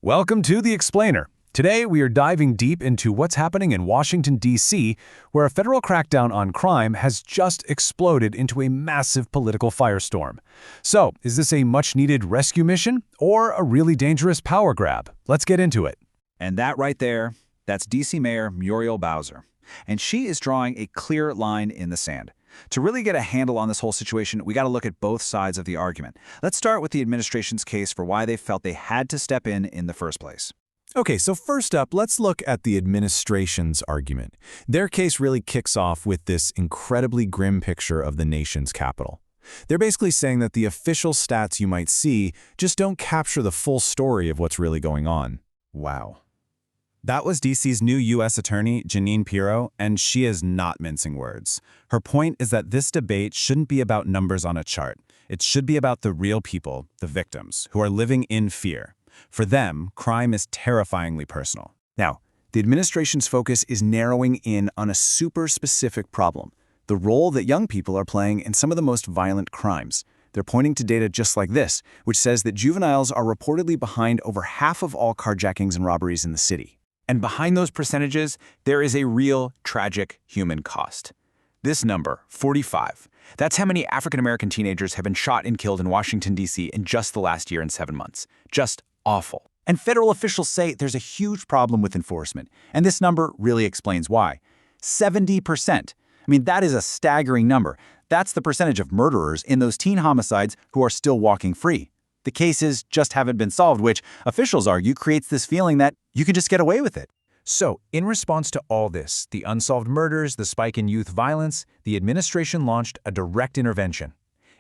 Welcome to The Explainer. Today, we are diving deep into what's happening in Washington, D.C., where a federal crackdown on crime has just exploded into a massive political firestorm. So, is this a much-needed rescue mission or a really dangerous power grab? Let's get into it. And that right there, that's D.C. Mayor Muriel Bowser. And she is drawing a clear line in the sand. To really get a handle on this whole situation, we got to look at both sides of the argument. Let's start with the administration's case for why they felt they had to step in the first place. Okay, so first up, let's look at the administration's argument. Their case really kicks off with this incredibly grim picture of the nation's capital. They're basically saying that the official stats you might see just don't capture the full story of what's really going on. Wow. That was D.C.'s new U.S. Attorney, Jeanine Pirro, and she is not mincing words. Her point is that this debate shouldn't be about numbers on a chart. It should be about the real people, the victims, who are living in fear. For them, crime is terrifyingly personal. Now, the administration's focus is narrowing in on a super specific problem, the role that young people are playing in some of the most violent crimes. They're pointing to data just like this, which says that juveniles are reportedly behind over half of all carjackings and robberies in the city. And behind those percentages, there is a real, tragic human cost. This number, 45, that's how many African-American teenagers have been shot and killed in Washington, D.C. in just the last year and 7 months. Just awful. And federal officials say there's a huge problem with enforcement, and this number really explains why. 70%. I mean, that is a staggering number. That's the percentage of murderers in those teen homicides who are still walking free. The cases just haven't been solved, which officials argue creates this feeling that you can just get away with it. So, in response to all this, the unsolved murders, the spike in youth violence, the administration launched a direct intervention.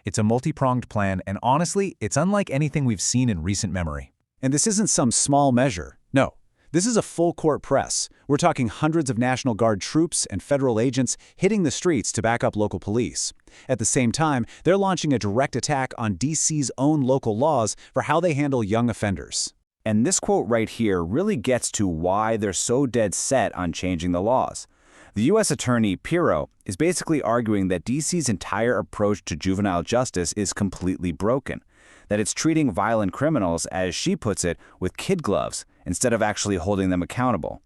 It's a multi-pronged plan, and honestly, it's unlike anything we've seen in recent memory. And this isn't some small measure. No, this is a full-court press. We're talking hundreds of National Guard troops and federal agents hitting the streets to back up local police. At the same time, they're launching a direct attack on D.C.'s own local laws for how they handle young offenders. And this quote right here really gets to why they're so dead set on changing the laws. The U.S. Attorney, Pirro, is basically arguing that D.C.'s entire approach to juvenile justice is completely broken, that it's treating violent criminals, as she puts it, with kid gloves, instead of actually holding them accountable.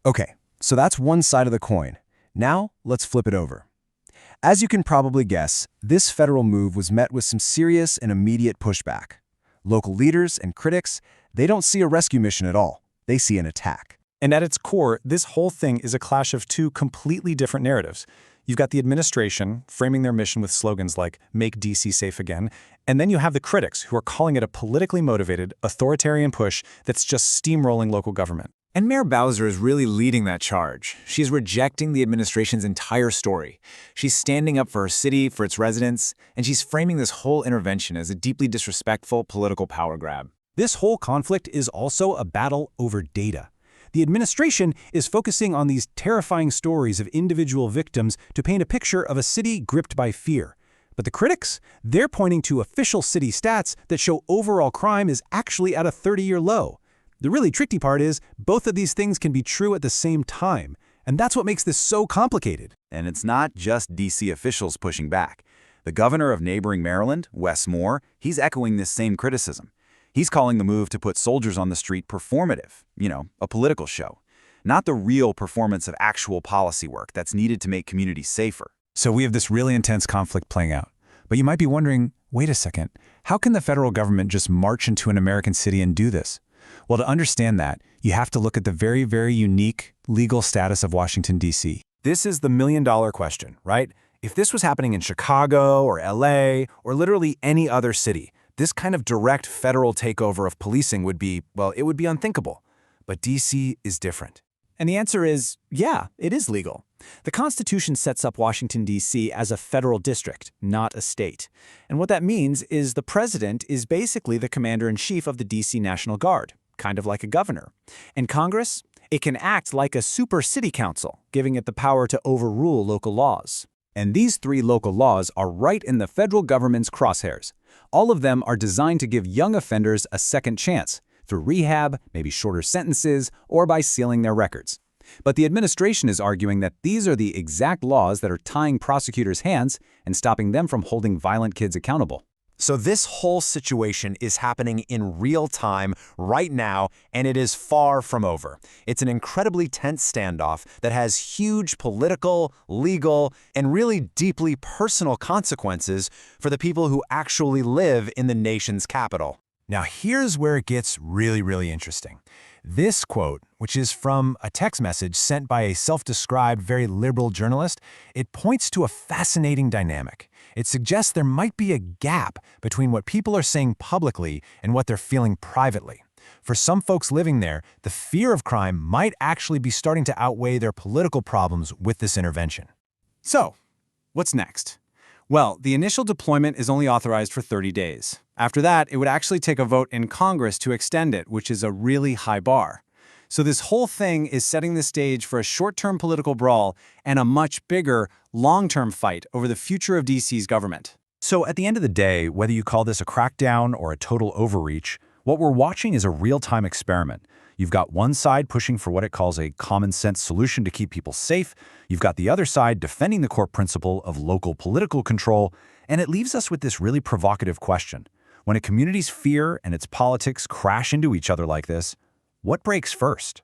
Okay, so that's one side of the coin. Now, let's flip it over. As you can probably guess, this federal move was met with some serious and immediate pushback. Local leaders and critics, they don't see a rescue mission at all. They see an attack. And at its core, this whole thing is a clash of two completely different narratives. You've got the administration framing their mission with slogans like "Make D.C. safe again," and then you have the critics who are calling it a politically motivated, authoritarian push that's just steamrolling local government. And Mayor Bowser is really leading that charge. She's rejecting the administration's entire story. She's standing up for her city, for its residents, and she's framing this whole intervention as a deeply disrespectful political power grab. This whole conflict is also a battle over data. The administration is focusing on these terrifying stories of individual victims to paint a picture of a city gripped by fear. But the critics, they're pointing to official city stats that show overall crime is actually at a 30-year low. The really tricky part is both of these things can be true at the same time, and that's what makes this so complicated. And it's not just D.C. officials pushing back. The governor of neighboring Maryland, Wes Moore, he's echoing this same criticism. He's calling the move to put soldiers on the street performative, a political show, not the real performance of actual policy work that's needed to make communities safer. So we have this really intense conflict playing out. But you might be wondering, wait a second, how can the federal government just march into an American city and do this? Well, to understand that, you have to look at the very, very unique legal status of Washington, D.C. This is the million-dollar question, right? If this was happening in Chicago or L.A. or literally any other city, this kind of direct federal takeover of policing would be, well, it would be unthinkable. But D.C. is different. And the answer is, yeah, it is legal. The Constitution sets up Washington, D.C. as a federal district, not a state. And what that means is the president is basically the commander-in-chief of the D.C. National Guard, kind of like a governor. And Congress, it can act like a super city council, giving it the power to overrule local laws. And these 3 local laws are right in the federal government's crosshairs. All of them are designed to give young offenders a second chance, through rehab, maybe shorter sentences, or by sealing their records. But the administration is arguing that these are the exact laws that are tying prosecutors' hands and stopping them from holding violent kids accountable. So this whole situation is happening in real time right now, and it is far from over. It's an incredibly tense standoff that has huge political, legal, and really deeply personal consequences for the people who actually live in the nation's capital. Now here's where it gets really interesting. This quote, which is from a text message sent by a self-described very liberal journalist, it points to a fascinating dynamic. It suggests there might be a gap between what people are saying publicly and what they're feeling privately. For some folks living there, the fear of crime might actually be starting to outweigh their political problems with this intervention. So, what's next? Well, the initial deployment is only authorized for 30 days. After that, it would actually take a vote in Congress to extend it, which is a really high bar. So this whole thing is setting the stage for a short-term political brawl and a much bigger, long-term fight over the future of DC's government. So at the end of the day, whether you call this a crackdown or a total overreach, what we're watching is a real-time experiment. You've got one side pushing for what it calls a common-sense solution to keep people safe. You've got the other side defending the core principle of local political control. And it leaves us with this really provocative question. When a community's fear and its politics crash into each other like this, what breaks first?